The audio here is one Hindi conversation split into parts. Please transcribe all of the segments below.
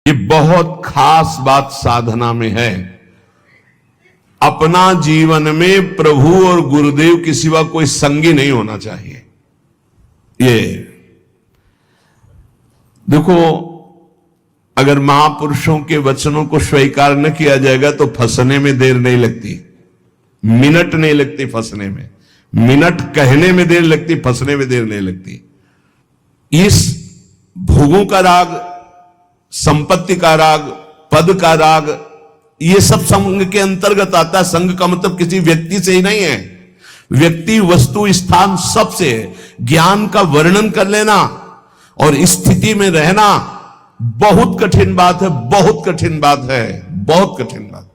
ये बहुत खास बात साधना में है। अपना जीवन में प्रभु और गुरुदेव के सिवा कोई संगी नहीं होना चाहिए। ये देखो, अगर महापुरुषों के वचनों को स्वीकार न किया जाएगा तो फंसने में देर नहीं लगती, मिनट नहीं लगती फंसने में। मिनट कहने में देर लगती, फंसने में देर नहीं लगती। इस भोगों का राग, संपत्ति का राग, पद का राग, ये सब संग के अंतर्गत आता है। संग का मतलब किसी व्यक्ति से ही नहीं है, व्यक्ति, वस्तु, स्थान सबसे है। ज्ञान का वर्णन कर लेना और स्थिति में रहना बहुत कठिन बात है, बहुत कठिन बात है, बहुत कठिन बात।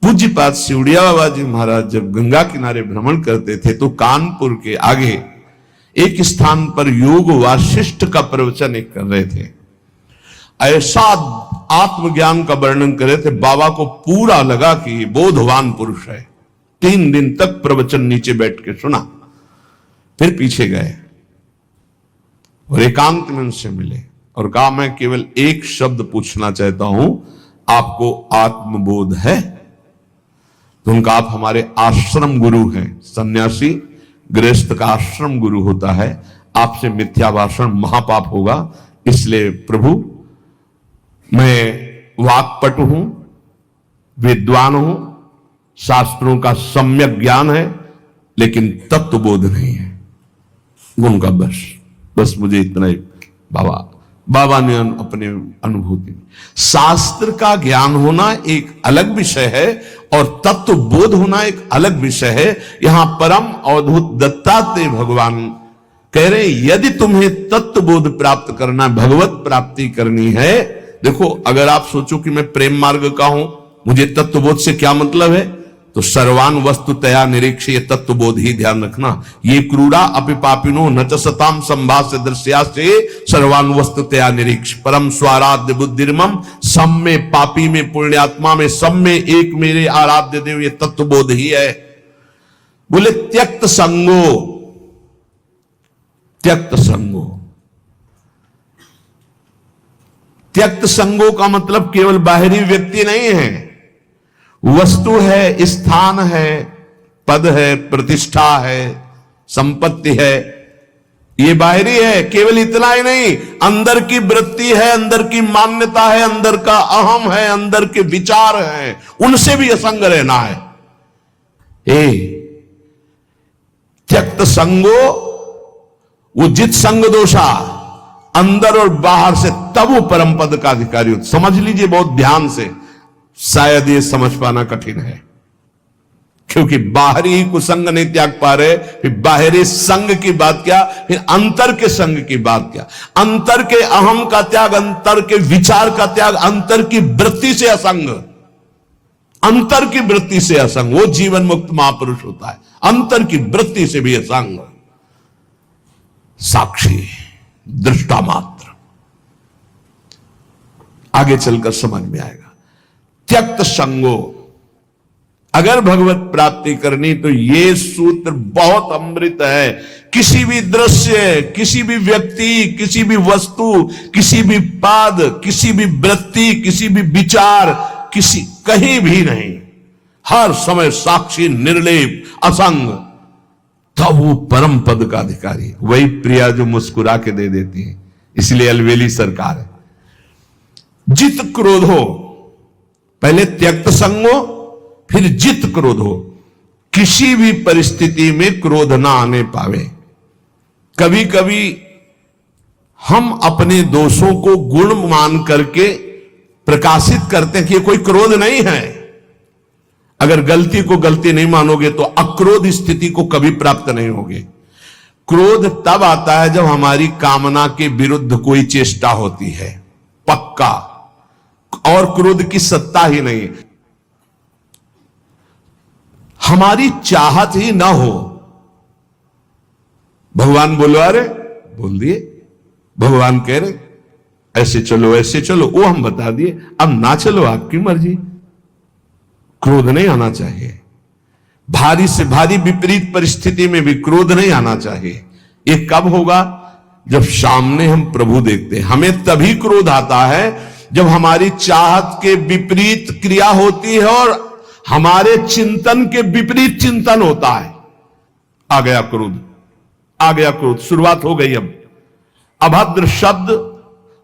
पूज्यपाद सिवड़िया बाबा जी महाराज जब गंगा किनारे भ्रमण करते थे तो कानपुर के आगे एक स्थान पर योग वासिष्ठ का प्रवचन कर रहे थे। ऐसा आत्मज्ञान का वर्णन कर रहे थे, बाबा को पूरा लगा कि बोधवान पुरुष है। 3 दिन तक प्रवचन नीचे बैठ के सुना, फिर पीछे गए और एकांत में उनसे मिले और कहा, मैं केवल एक शब्द पूछना चाहता हूं, आपको आत्मबोध है? तो उनका, आप हमारे आश्रम गुरु हैं। सन्यासी गृहस्थ का आश्रम गुरु होता है, आपसे मिथ्या भाषण महापाप होगा, इसलिए प्रभु मैं वाक्पटु हूं, विद्वान हूं, शास्त्रों का सम्यक ज्ञान है, लेकिन तत्वबोध नहीं है। उनका बस मुझे इतना ही। बाबा ने अपने अनुभूति में, शास्त्र का ज्ञान होना एक अलग विषय है और तत्व बोध होना एक अलग विषय है। यहां परम अवधूत दत्तात्रेय भगवान कह रहे, यदि तुम्हें तत्व बोध प्राप्त करना, भगवत प्राप्ति करनी है, देखो, अगर आप सोचो कि मैं प्रेम मार्ग का हूं, मुझे तत्वबोध से क्या मतलब है, तो सर्वान वस्तुतया निरीक्ष, ये तत्वबोध ही ध्यान रखना। ये क्रूरा अपि पापिनो न च सताम संभाष्य दृश्या से सर्वान वस्तुतया निरीक्ष, परम स्वाराध्य बुद्धिर्मम, सब में पापी में पुण्यात्मा में सब में एक मेरे आराध्य देव, ये तत्वबोध ही है। बोले त्यक्त संगो, त्यक्त संगो। त्यक्त संगो का मतलब केवल बाहरी व्यक्ति नहीं है, वस्तु है, स्थान है, पद है, प्रतिष्ठा है, संपत्ति है, ये बाहरी है। केवल इतना ही नहीं, अंदर की वृत्ति है, अंदर की मान्यता है, अंदर का अहम है, अंदर के विचार हैं, उनसे भी असंग रहना है। त्यक्त संगो उजित संग दोषा, अंदर और बाहर से, तब वो परम पद का अधिकारी हो। समझ लीजिए बहुत ध्यान से, शायद ये समझ पाना कठिन है, क्योंकि बाहरी ही कुसंग नहीं त्याग पा रहे, फिर बाहरी संग की बात क्या, फिर अंतर के संग की बात क्या। अंतर के अहम का त्याग, अंतर के विचार का त्याग, अंतर की वृत्ति से असंग, अंतर की वृत्ति से असंग, वो जीवन मुक्त महापुरुष होता है। अंतर की वृत्ति से भी असंग, साक्षी, दृष्टा मात्र। आगे चलकर समझ में आएगा। त्यक्त संगो, अगर भगवत प्राप्ति करनी तो ये सूत्र बहुत अमृत है। किसी भी दृश्य, किसी भी व्यक्ति, किसी भी वस्तु, किसी भी पाद, किसी भी वृत्ति, किसी भी विचार, कहीं भी नहीं, हर समय साक्षी, निर्लेप, असंग, तब वो परम पद का अधिकारी। वही प्रिया जो मुस्कुरा के दे देती है, इसलिए अलवेली सरकार है। जित क्रोधो, पहले त्यक्त संगो, फिर जित क्रोधो। किसी भी परिस्थिति में क्रोध ना आने पावे। कभी कभी हम अपने दोषों को गुण मान करके प्रकाशित करते हैं कि ये कोई क्रोध नहीं है। अगर गलती को गलती नहीं मानोगे तो अक्रोध स्थिति को कभी प्राप्त नहीं होगे। क्रोध तब आता है जब हमारी कामना के विरुद्ध कोई चेष्टा होती है, पक्का, और क्रोध की सत्ता ही नहीं, हमारी चाहत ही ना हो। भगवान बोलवा रहे, बोल दिए, भगवान कह रहे ऐसे चलो ऐसे चलो, वो हम बता दिए, अब ना चलो आपकी मर्जी। क्रोध नहीं आना चाहिए। भारी से भारी विपरीत परिस्थिति में भी क्रोध नहीं आना चाहिए। ये कब होगा? जब सामने हम प्रभु देखते हैं। हमें तभी क्रोध आता है जब हमारी चाहत के विपरीत क्रिया होती है और हमारे चिंतन के विपरीत चिंतन होता है। आ गया क्रोध, आ गया क्रोध, शुरुआत हो गई। अब अभद्र शब्द,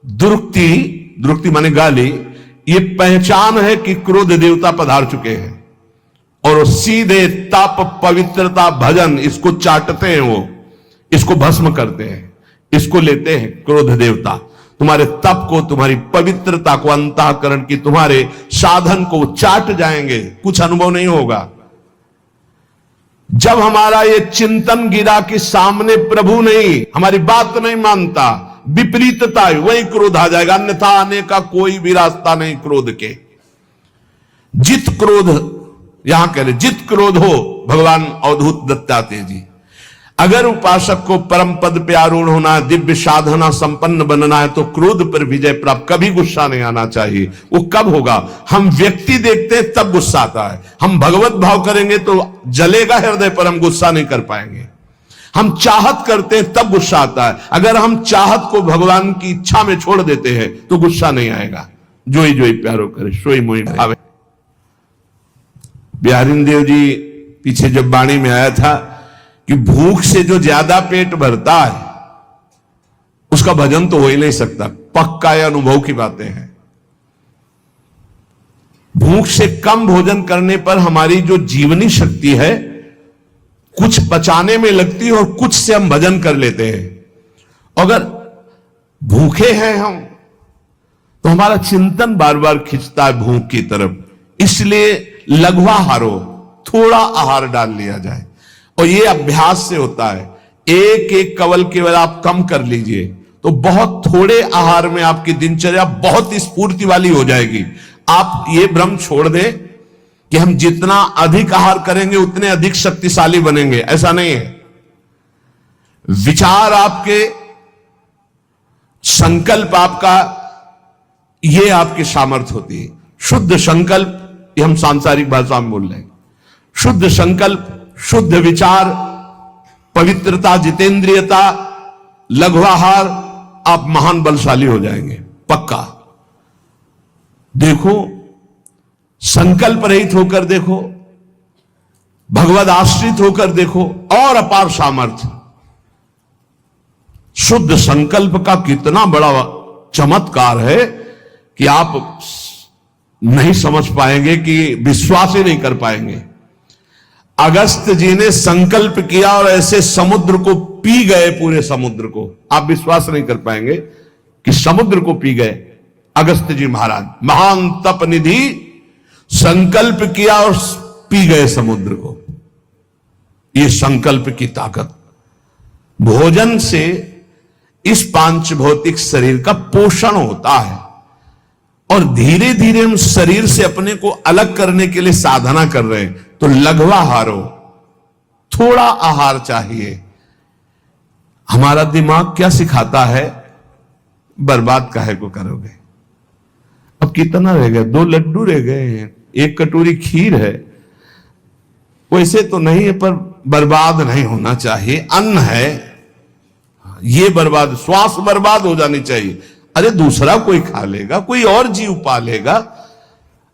दुरुक्ति, दुरुक्ति माने गाली, ये पहचान है कि क्रोध देवता पधार चुके हैं। और वो सीधे तप, पवित्रता, भजन, इसको चाटते हैं, वो इसको भस्म करते हैं, इसको लेते हैं क्रोध देवता। तुम्हारे तप को, तुम्हारी पवित्रता को, अंतःकरण की तुम्हारे साधन को चाट जाएंगे, कुछ अनुभव नहीं होगा। जब हमारा ये चिंतन गिरा कि सामने प्रभु नहीं, हमारी बात नहीं मानता, विपरीतता है, वही क्रोध आ जाएगा। अन्यथा आने का कोई भी रास्ता नहीं क्रोध के। जित क्रोध, यहां कह रहे जित क्रोध हो, भगवान अवधूत दत्तात्रेय जी, अगर उपासक को परम पद पे आरूढ़ होना है, दिव्य साधना संपन्न बनना है, तो क्रोध पर विजय प्राप्त, कभी गुस्सा नहीं आना चाहिए। वो कब होगा? हम व्यक्ति देखते हैं तब गुस्सा आता है। हम भगवत भाव करेंगे तो जलेगा हृदय पर, हम गुस्सा नहीं कर पाएंगे। हम चाहत करते हैं तब गुस्सा आता है। अगर हम चाहत को भगवान की इच्छा में छोड़ देते हैं तो गुस्सा नहीं आएगा। जोई जोई प्यारो करे, सोई मोई भावे। बिहारी देव जी पीछे जब वाणी में आया था कि भूख से जो ज्यादा पेट भरता है उसका भजन तो हो ही नहीं सकता, पक्का यह अनुभव की बातें हैं। भूख से कम भोजन करने पर हमारी जो जीवनी शक्ति है कुछ पचाने में लगती है और कुछ से हम भजन कर लेते हैं। अगर भूखे हैं हम तो हमारा चिंतन बार बार खिंचता है भूख की तरफ। इसलिए लघुआहारो, थोड़ा आहार डाल लिया जाए। और यह अभ्यास से होता है। एक एक कवल केवल आप कम कर लीजिए तो बहुत थोड़े आहार में आपकी दिनचर्या बहुत स्फूर्ति वाली हो जाएगी। आप ये भ्रम छोड़ दें कि हम जितना अधिक आहार करेंगे उतने अधिक शक्तिशाली बनेंगे, ऐसा नहीं है। विचार आपके, संकल्प आपका, ये आपकी सामर्थ्य होती है। शुद्ध संकल्प, ये हम सांसारिक भाषा में बोल रहे हैं। शुद्ध संकल्प, शुद्ध विचार, पवित्रता, जितेंद्रियता, लघुआहार, आप महान बलशाली हो जाएंगे, पक्का। देखो, संकल्प रहित होकर देखो, भगवद आश्रित होकर देखो, और अपार सामर्थ्य। शुद्ध संकल्प का कितना बड़ा चमत्कार है कि आप नहीं समझ पाएंगे, कि विश्वास ही नहीं कर पाएंगे। अगस्त जी ने संकल्प किया और ऐसे समुद्र को पी गए, पूरे समुद्र को। आप विश्वास नहीं कर पाएंगे कि समुद्र को पी गए अगस्त जी महाराज। महान तप निधि, संकल्प किया और पी गए समुद्र को। यह संकल्प की ताकत। भोजन से इस पांच भौतिक शरीर का पोषण होता है और धीरे धीरे हम शरीर से अपने को अलग करने के लिए साधना कर रहे हैं। तो लघुआहारो, थोड़ा आहार चाहिए। हमारा दिमाग क्या सिखाता है? बर्बाद काहे को करोगे? अब कितना रह गया? 2 लड्डू रह गए हैं, 1 कटोरी खीर है। वैसे तो नहीं है, पर बर्बाद नहीं होना चाहिए। अन्न है, ये बर्बाद, श्वास बर्बाद हो जानी चाहिए। अरे दूसरा कोई खा लेगा, कोई और जीव पा लेगा।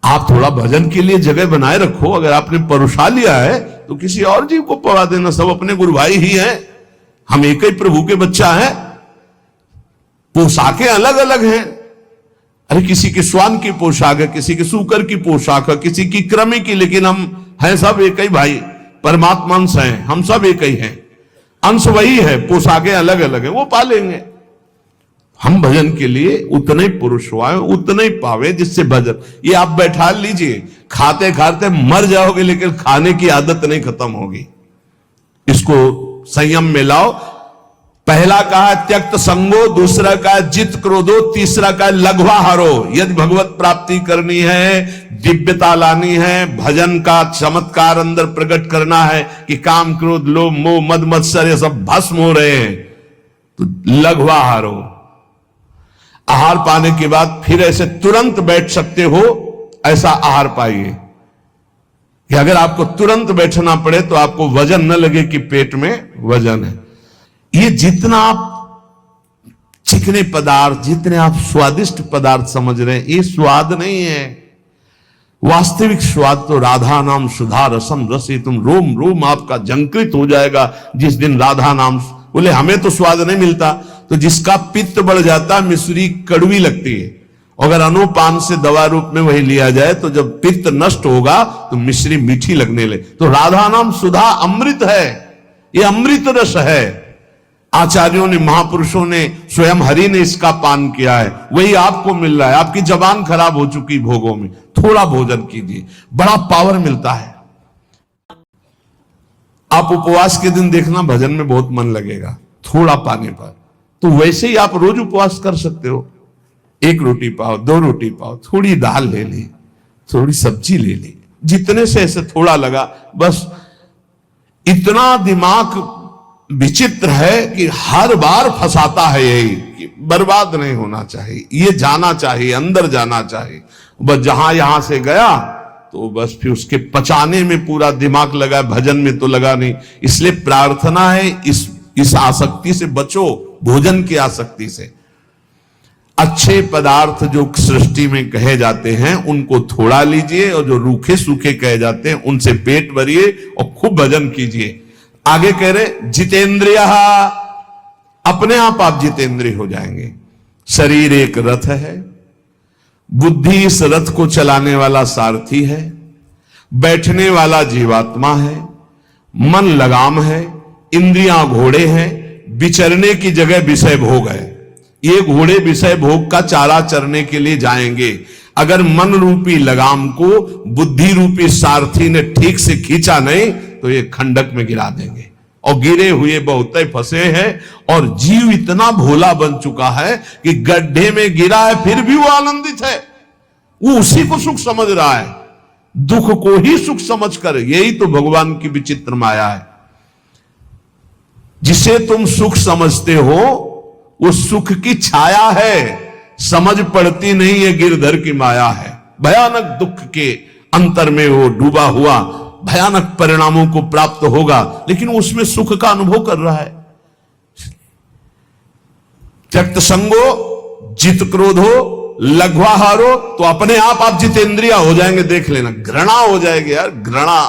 आप थोड़ा भजन के लिए जगह बनाए रखो। अगर आपने परोसा लिया है तो किसी और जीव को पवा देना। सब अपने गुरु भाई ही हैं, हम एक ही प्रभु के बच्चा हैं। पोशाकें अलग अलग हैं। अरे किसी के श्वान की पोशाक है, किसी के सूकर की पोशाक है, किसी की कृमि की, लेकिन हम हैं सब एक ही भाई, परमात्मा अंश हैं, हम सब एक ही हैं। अंश वही है, पोशाकें अलग अलग है, वो पालेंगे। हम भजन के लिए उतने ही पुरुष हुआ है, उतने ही पावे जिससे भजन। ये आप बैठा लीजिए, खाते खाते मर जाओगे लेकिन खाने की आदत नहीं खत्म होगी। इसको संयम में लाओ। पहला कहा त्यक्त संगो, दूसरा कहा जित क्रोधो, तीसरा कहा लघुआहारो। यदि भगवत प्राप्ति करनी है, दिव्यता लानी है, भजन का चमत्कार अंदर प्रकट करना है कि काम क्रोध लोभ मोह मद मत्सर ये सब भस्म हो रहे हैं, तो लघुआहारो। आहार पाने के बाद फिर ऐसे तुरंत बैठ सकते हो, ऐसा आहार पाइए कि अगर आपको तुरंत बैठना पड़े तो आपको वजन न लगे कि पेट में वजन है। ये जितना आप चिकने पदार्थ, जितने आप स्वादिष्ट पदार्थ समझ रहे हैं, ये स्वाद नहीं है। वास्तविक स्वाद तो राधा नाम सुधा रसम रसी, तुम रोम रोम आपका झंकृत हो जाएगा जिस दिन राधा नाम। बोले हमें तो स्वाद नहीं मिलता, तो जिसका पित्त बढ़ जाता मिश्री कड़वी लगती है, अगर अनुपान से दवा रूप में वही लिया जाए तो जब पित्त नष्ट होगा तो मिश्री मीठी लगने लगे। तो राधा नाम सुधा अमृत है, ये अमृत रस है। आचार्यों ने, महापुरुषों ने, स्वयं हरि ने इसका पान किया है, वही आपको मिल रहा है। आपकी जबान खराब हो चुकी भोगों में, थोड़ा भोजन कीजिए, बड़ा पावर मिलता है। आप उपवास के दिन देखना भजन में बहुत मन लगेगा, थोड़ा पाने पर। तो वैसे ही आप रोज उपवास कर सकते हो। 1 रोटी पाओ, 2 रोटी पाओ, थोड़ी दाल ले ली, थोड़ी सब्जी ले ली, जितने से ऐसे थोड़ा लगा बस। इतना दिमाग विचित्र है कि हर बार फंसाता है यही कि बर्बाद नहीं होना चाहिए, ये जाना चाहिए, अंदर जाना चाहिए। बस जहां यहां से गया तो बस फिर उसके पचाने में पूरा दिमाग लगा, भजन में तो लगा नहीं। इसलिए प्रार्थना है इस आसक्ति से बचो, भोजन की आसक्ति से। अच्छे पदार्थ जो सृष्टि में कहे जाते हैं उनको थोड़ा लीजिए, और जो रूखे सूखे कहे जाते हैं उनसे पेट भरिए और खूब भजन कीजिए। आगे कह रहे जितेंद्रिय, अपने आप जितेंद्रिय हो जाएंगे। शरीर एक रथ है, बुद्धि इस रथ को चलाने वाला सारथी है, बैठने वाला जीवात्मा है, मन लगाम है, इंद्रियां घोड़े हैं, विचरने की जगह विषय भोग है। ये घोड़े विषय भोग का चारा चरने के लिए जाएंगे। अगर मन रूपी लगाम को बुद्धि रूपी सारथी ने ठीक से खींचा नहीं तो ये खंडक में गिरा देंगे। और गिरे हुए बहुत फंसे हैं, और जीव इतना भोला बन चुका है कि गड्ढे में गिरा है फिर भी वो आनंदित है, वो उसी को सुख समझ रहा है, दुख को ही सुख समझकर। यही तो भगवान की विचित्र माया है। जिसे तुम सुख समझते हो वो सुख की छाया है, समझ पड़ती नहीं है गिरधर की माया है। भयानक दुख के अंतर में वो डूबा हुआ भयानक परिणामों को प्राप्त होगा, लेकिन उसमें सुख का अनुभव कर रहा है। त्यक्त संगो जित क्रोधो लघ्वाहारो, तो अपने आप जितेंद्रिय हो जाएंगे। देख लेना, घृणा हो जाएगी यार, घृणा।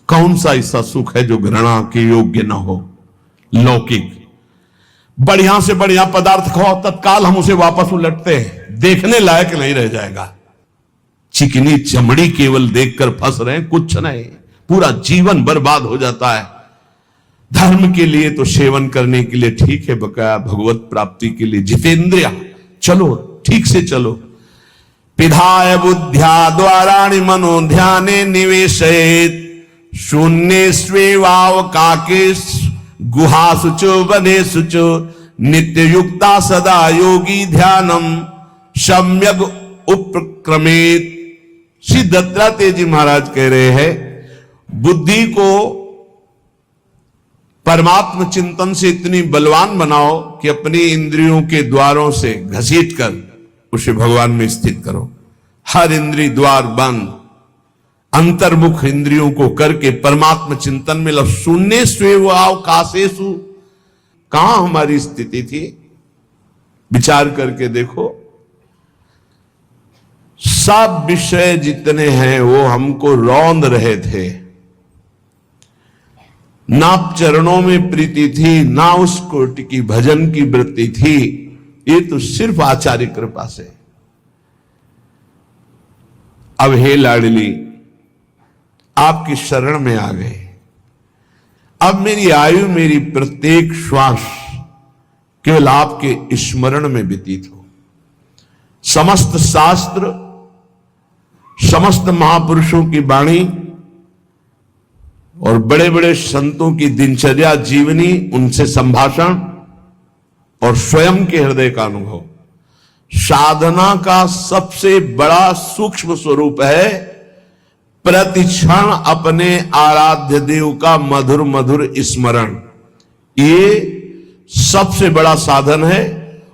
कौन सा ऐसा सुख है जो घृणा के योग्य ना हो? लौकिक बढ़िया से बढ़िया पदार्थ खाओ, तत्काल हम उसे वापस उलटते हैं, देखने लायक नहीं रह जाएगा। चिकनी चमड़ी केवल देखकर फंस रहे हैं, कुछ नहीं, पूरा जीवन बर्बाद हो जाता है। धर्म के लिए तो सेवन करने के लिए ठीक है, बकाया भगवत प्राप्ति के लिए जितेंद्रिय चलो, ठीक से चलो। पिधाय बुद्ध्या द्वाराणि मनो ध्याने निवेशयेत्, शून्ये स्वेवाव काके गुहासुचो वनेसुचो, नित्य युक्ता सदा योगी ध्यानम सम्यक उपक्रमेत। श्री दत्तात्रेय जी महाराज कह रहे हैं, बुद्धि को परमात्म चिंतन से इतनी बलवान बनाओ कि अपनी इंद्रियों के द्वारों से घसीट कर उसे भगवान में स्थित करो। हर इंद्रिय द्वार बंद, अंतर्मुख इंद्रियों को करके परमात्म चिंतन में लो। शून्य स्वेवाव कासेसु, कहां हमारी स्थिति थी? विचार करके देखो। सब विषय जितने हैं वो हमको रौंद रहे थे, ना चरणों में प्रीति थी, ना उस कोटि की भजन की वृत्ति थी। ये तो सिर्फ आचार्य कृपा से। अब हे लाडली, आपकी शरण में आ गए। अब मेरी आयु, मेरी प्रत्येक श्वास केवल आपके स्मरण में व्यतीत हो। समस्त शास्त्र, समस्त महापुरुषों की वाणी और बड़े बड़े संतों की दिनचर्या जीवनी, उनसे संभाषण और स्वयं के हृदय का अनुभव साधना का सबसे बड़ा सूक्ष्म स्वरूप है। प्रतिक्षण अपने आराध्य देव का मधुर मधुर स्मरण, ये सबसे बड़ा साधन है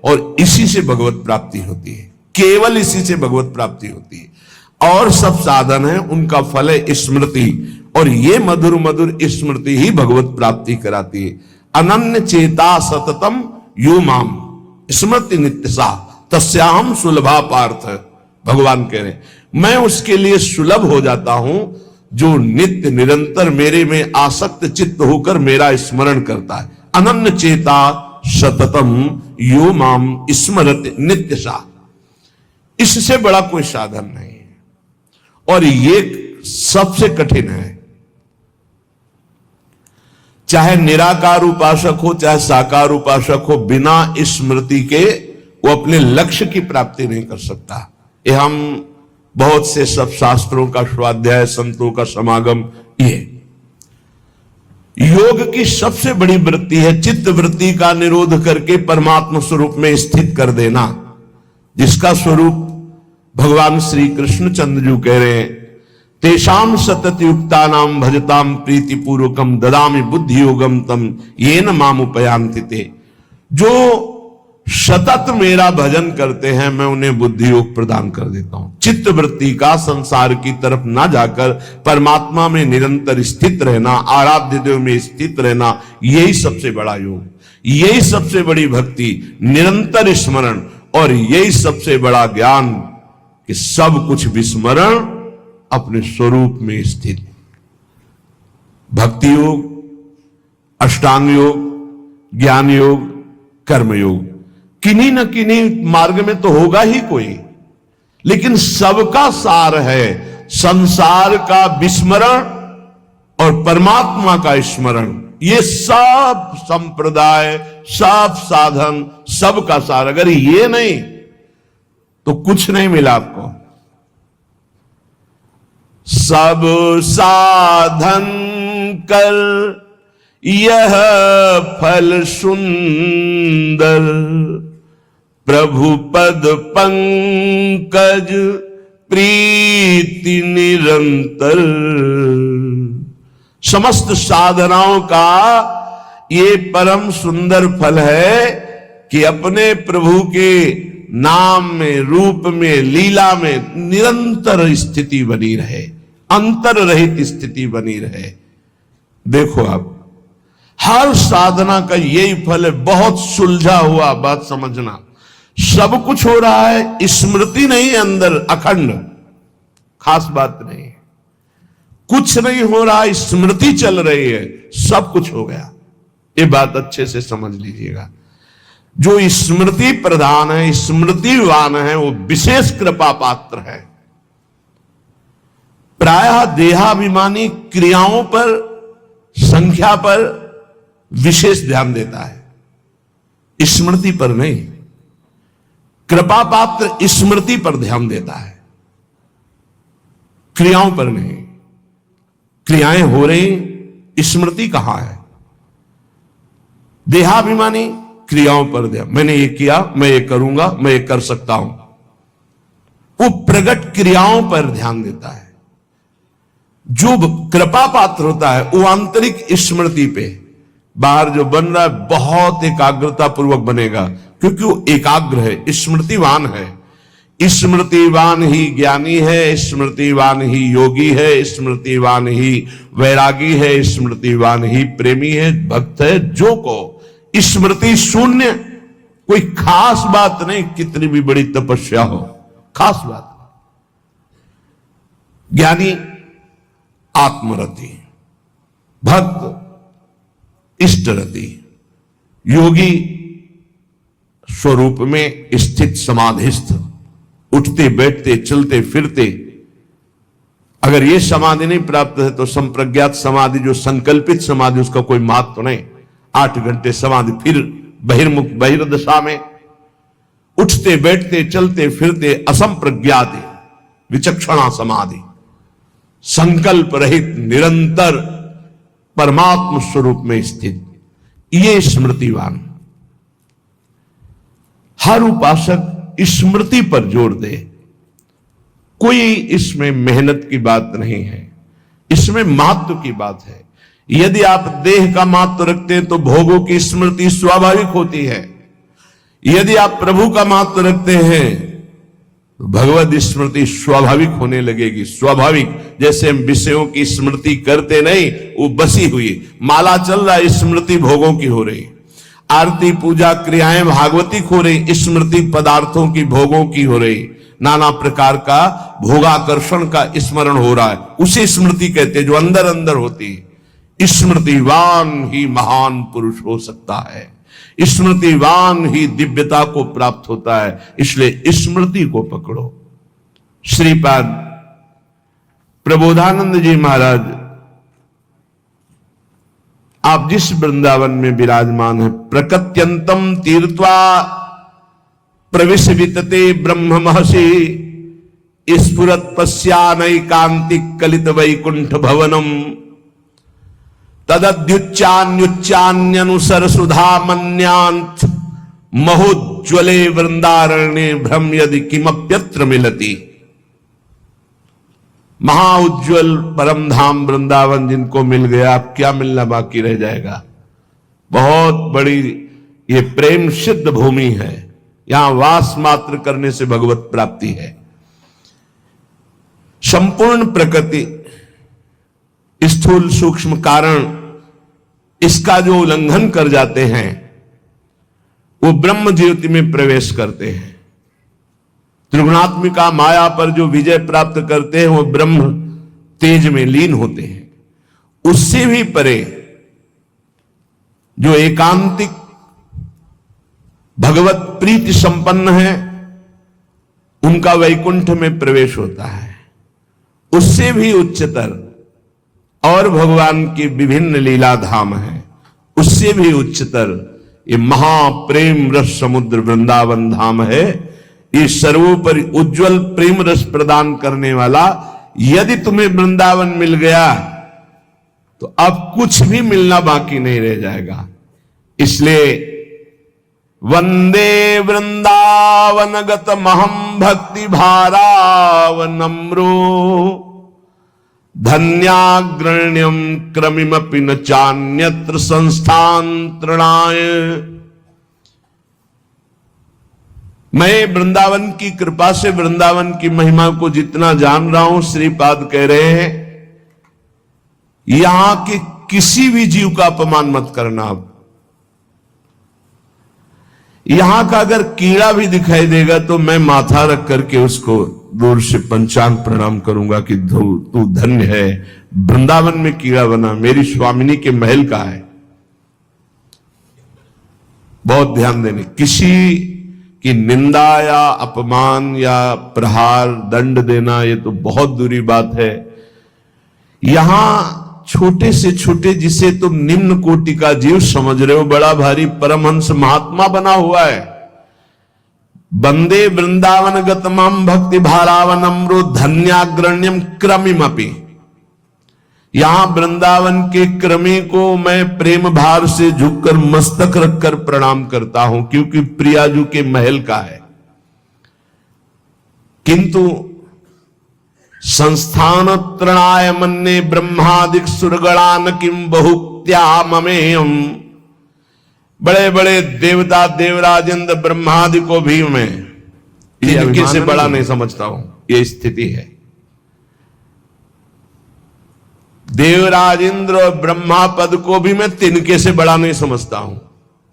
और इसी से भगवत प्राप्ति होती है। केवल इसी से भगवत प्राप्ति होती है। और सब साधन है, उनका फल है स्मृति, और ये मधुर मधुर स्मृति ही भगवत प्राप्ति कराती है। अनन्य चेता सततम यो माम स्मृति नित्यसा तस्याहम सुलभा पार्थ। भगवान कह रहे मैं उसके लिए सुलभ हो जाता हूं जो नित्य निरंतर मेरे में आसक्त चित्त होकर मेरा स्मरण करता है। अनन्य चेता सततम यो माम स्मरति नित्यसा, इससे बड़ा कोई साधन नहीं है और ये सबसे कठिन है। चाहे निराकार उपासक हो चाहे साकार उपासक हो, बिना स्मृति के वो अपने लक्ष्य की प्राप्ति नहीं कर सकता। ये हम बहुत से सब शास्त्रों का स्वाध्याय, संतों का समागम, ये योग की सबसे बड़ी वृत्ति है चित्त वृत्ति का निरोध करके परमात्मा स्वरूप में स्थित कर देना, जिसका स्वरूप भगवान श्री कृष्णचंद्र जी कह रहे हैं तेषाम सतत युक्ता नाम भजताम प्रीति पूर्वकम ददामि बुद्धि योगम तम येन माम उपयांति ते। जो सतत मेरा भजन करते हैं मैं उन्हें बुद्धि योग प्रदान कर देता हूं। चित्त वृत्ति का संसार की तरफ ना जाकर परमात्मा में निरंतर स्थित रहना, आराध्य देव में स्थित रहना, यही सबसे बड़ा योग, यही सबसे बड़ी भक्ति, निरंतर स्मरण, और यही सबसे बड़ा ज्ञान कि सब कुछ विस्मरण अपने स्वरूप में स्थित। भक्ति योग, अष्टांग योग, ज्ञान योग, कर्म योग, किन्हीं न किन्हीं मार्ग में तो होगा ही कोई, लेकिन सबका सार है संसार का विस्मरण और परमात्मा का स्मरण। ये सब संप्रदाय, सब साधन, सबका सार, अगर ये नहीं तो कुछ नहीं मिला आपको। सब साधन कर यह फल सुंदर, प्रभु पद पंकज प्रीति निरंतर। समस्त साधनाओं का ये परम सुंदर फल है कि अपने प्रभु के नाम में, रूप में, लीला में निरंतर स्थिति बनी रहे, अंतर रहित स्थिति बनी रहे। देखो आप हर साधना का यही फल है। बहुत सुलझा हुआ बात समझना, सब कुछ हो रहा है, स्मृति नहीं है अंदर अखंड, खास बात नहीं, कुछ नहीं हो रहा, स्मृति चल रही है, सब कुछ हो गया। ये बात अच्छे से समझ लीजिएगा। जो स्मृति प्रधान है, स्मृतिवान है, वो विशेष कृपा पात्र है। प्रायः देहाभिमानी क्रियाओं पर, संख्या पर विशेष ध्यान देता है, स्मृति पर नहीं। कृपा पात्र स्मृति पर ध्यान देता है, क्रियाओं पर नहीं। क्रियाएं हो रही, स्मृति कहां है? देहाभिमानी क्रियाओं पर ध्यान, मैंने ये किया, मैं ये करूंगा, मैं ये कर सकता हूं, वो प्रगट क्रियाओं पर ध्यान देता है। जो कृपा पात्र होता है वो आंतरिक स्मृति पे, बाहर जो बन रहा है बहुत एकाग्रता पूर्वक बनेगा, क्योंकि वो एकाग्र है, स्मृतिवान है। स्मृतिवान ही ज्ञानी है, स्मृतिवान ही योगी है, स्मृतिवान ही वैरागी है, स्मृतिवान ही प्रेमी है, भक्त है। जो को स्मृति शून्य, कोई खास बात नहीं, कितनी भी बड़ी तपस्या हो, खास बात। ज्ञानी आत्मरति, भक्त इष्टरति, योगी स्वरूप में स्थित समाधिस्थ, उठते बैठते चलते फिरते। अगर यह समाधि नहीं प्राप्त है तो संप्रज्ञात समाधि, जो संकल्पित समाधि, उसका कोई महत्व तो नहीं। 8 घंटे समाधि, फिर बहिर्मुख बहिर्दशा में उठते बैठते चलते फिरते असंप्रज्ञात विचक्षणा समाधि, संकल्प रहित निरंतर परमात्म स्वरूप में स्थित, ये स्मृतिवान। हर उपासक स्मृति पर जोर दे। कोई इसमें मेहनत की बात नहीं है, इसमें महत्व की बात है। यदि आप देह का महत्व रखते हैं तो भोगों की स्मृति स्वाभाविक होती है। यदि आप प्रभु का महत्व रखते हैं भगवत स्मृति स्वाभाविक होने लगेगी। स्वाभाविक, जैसे हम विषयों की स्मृति करते नहीं, वो बसी हुई माला चल रहा है, स्मृति भोगों की हो रही, आरती पूजा क्रियाएं भागवतिक हो रही, स्मृति पदार्थों की भोगों की हो रही, नाना प्रकार का भोगाकर्षण का स्मरण हो रहा है, उसे स्मृति कहते हैं जो अंदर अंदर होती है। स्मृतिवान ही महान पुरुष हो सकता है, स्मृतिवान ही दिव्यता को प्राप्त होता है, इसलिए स्मृति को पकड़ो। श्रीपाद प्रबोधानंद जी महाराज, आप जिस वृंदावन में विराजमान है, प्रकत्यंतम तीर्थवा प्रविश वितते ब्रह्म महर्षि स्फुरत पश्यानैकांतिक कलित वैकुंठ भवनम तदद्युच्चान्युच्चान्यनुसर सुधा मन्यांत महोज्वले वृंदारण्ये भ्रम यदि किमप्यत्र मिलति। महाउज्ज्वल परम धाम वृंदावन जिनको मिल गया, अब क्या मिलना बाकी रह जाएगा। बहुत बड़ी ये प्रेम सिद्ध भूमि है, यहां वास मात्र करने से भगवत प्राप्ति है। संपूर्ण प्रकृति, स्थूल सूक्ष्म कारण, इसका जो उल्लंघन कर जाते हैं वो ब्रह्म ज्योति में प्रवेश करते हैं। त्रिगुणात्मिका माया पर जो विजय प्राप्त करते हैं वो ब्रह्म तेज में लीन होते हैं। उससे भी परे जो एकांतिक भगवत प्रीति संपन्न है, उनका वैकुंठ में प्रवेश होता है। उससे भी उच्चतर और भगवान की विभिन्न लीला धाम है, उससे भी उच्चतर ये महाप्रेम रस समुद्र वृंदावन धाम है। ये सर्वोपरि उज्जवल प्रेम रस प्रदान करने वाला। यदि तुम्हें वृंदावन मिल गया तो अब कुछ भी मिलना बाकी नहीं रह जाएगा। इसलिए वंदे वृंदावनगत महम भक्ति भारावनम्रो धन्याग्रण्यम क्रमिमपि न चान्यत्र संस्थांतरणाय। मैं वृंदावन की कृपा से वृंदावन की महिमा को जितना जान रहा हूं, श्रीपाद कह रहे हैं यहां के किसी भी जीव का अपमान मत करना। यहां का अगर कीड़ा भी दिखाई देगा तो मैं माथा रख करके उसको दूर से पंचांग प्रणाम करूंगा कि तू धन्य है, वृंदावन में कीड़ा बना, मेरी स्वामिनी के महल का है। बहुत ध्यान देने, किसी की निंदा या अपमान या प्रहार दंड देना ये तो बहुत दूरी बात है। यहां छोटे से छोटे जिसे तुम निम्न कोटि का जीव समझ रहे हो, बड़ा भारी परमहंस महात्मा बना हुआ है। वंदे वृंदावन गतमम भक्ति भारावनम्रो धन्याग्रण्यम क्रमिमपि। यहां वृंदावन के क्रमी को मैं प्रेम भाव से झुककर मस्तक रखकर प्रणाम करता हूं, क्योंकि प्रियाजू के महल का है। किंतु संस्थान त्रणाय मन्ने ब्रह्मादिक सुरगणान किम बहुक्त्या ममेयम। बड़े बड़े देवता देवराजेंद्र ब्रह्मादि को भी मैं इनके से बड़ा नहीं समझता हूं। ये स्थिति है। देवराजेंद्र और ब्रह्मा पद को भी मैं तिनके से बड़ा नहीं समझता हूं,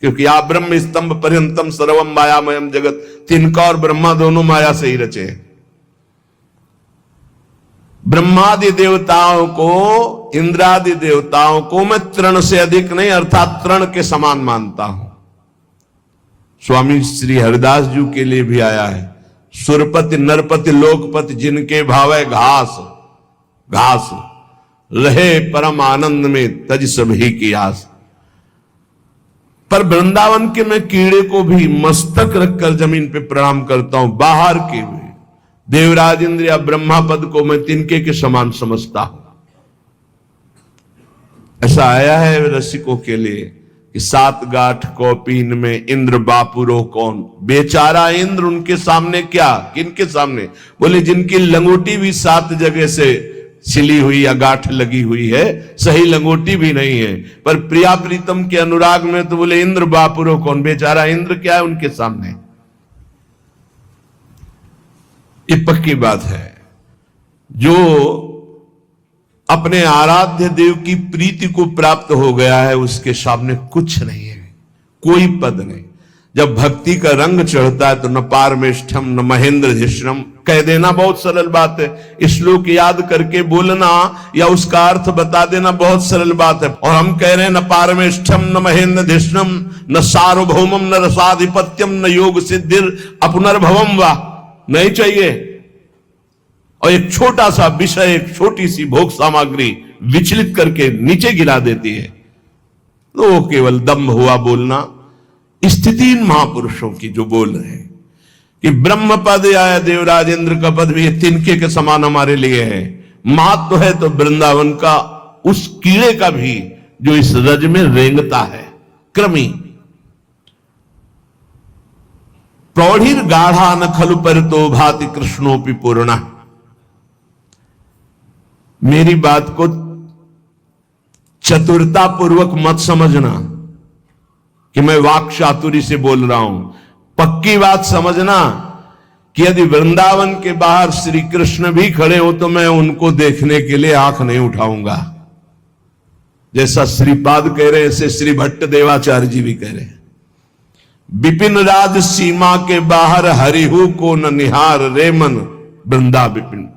क्योंकि आप ब्रह्म स्तंभ पर्यंतम सर्वम मायामयम जगत, तिनका और ब्रह्मा दोनों माया से ही रचे हैं। ब्रह्मादि देवताओं को, इंद्रादि देवताओं को मैं तृण से अधिक नहीं, अर्थात तृण के समान मानता हूं। स्वामी श्री हरिदास जी के लिए भी आया है, सुरपति नरपति लोकपति जिनके भावे घास घास रहे परम आनंद में तज सभी की आस। पर वृंदावन के मैं कीड़े को भी मस्तक रखकर जमीन पे प्रणाम करता हूं। बाहर के भी देवराज इंद्र या ब्रह्मा पद को मैं तिनके के समान समझता हूं। ऐसा आया है रसिकों के लिए कि 7 गांठ कौपीन में इंद्र बापुरो कौन। बेचारा इंद्र, उनके सामने क्या, किनके सामने? बोले जिनकी लंगोटी भी 7 जगह से सिली हुई या गांठ लगी हुई है, सही लंगोटी भी नहीं है, पर प्रिया प्रीतम के अनुराग में तो बोले इंद्र बापुरो कौन। बेचारा इंद्र क्या है उनके सामने। ये पक्की बात है। जो अपने आराध्य देव की प्रीति को प्राप्त हो गया है उसके सामने कुछ नहीं है, कोई पद नहीं। जब भक्ति का रंग चढ़ता है तो न पारमेष्ठम न महेंद्र धिष्णम कह देना बहुत सरल बात है। श्लोक याद करके बोलना या उसका अर्थ बता देना बहुत सरल बात है। और हम कह रहे हैं न पारमेष्ठम न महेंद्र धिष्णम न सार्वभौमम न रसाधिपत्यम न योग सिद्धिर अपनर्भवम वा, नहीं चाहिए। और एक छोटा सा विषय, एक छोटी सी भोग सामग्री विचलित करके नीचे गिरा देती है, तो वो केवल दम्भ हुआ बोलना। स्थिति इन महापुरुषों की जो बोल रहे हैं कि ब्रह्म पद या देवराजेंद्र का पद भी तिनके के समान हमारे लिए है, महत्व है तो वृंदावन का उस कीड़े का भी जो इस रज में रेंगता है। क्रमी प्रौढ़िर गाढ़ा न खलु परितो भाति कृष्णोपि पूर्णा। मेरी बात को चतुरता पूर्वक मत समझना कि मैं वाक चातुरी से बोल रहा हूं। पक्की बात समझना कि यदि वृंदावन के बाहर श्री कृष्ण भी खड़े हो तो मैं उनको देखने के लिए आंख नहीं उठाऊंगा। जैसा श्रीपाद कह रहे हैं ऐसे श्री भट्ट देवाचार्य जी भी कह रहे हैं। विपिन राज सीमा के बाहर हरिहु को न निहार रे मन वृंदा विपिन।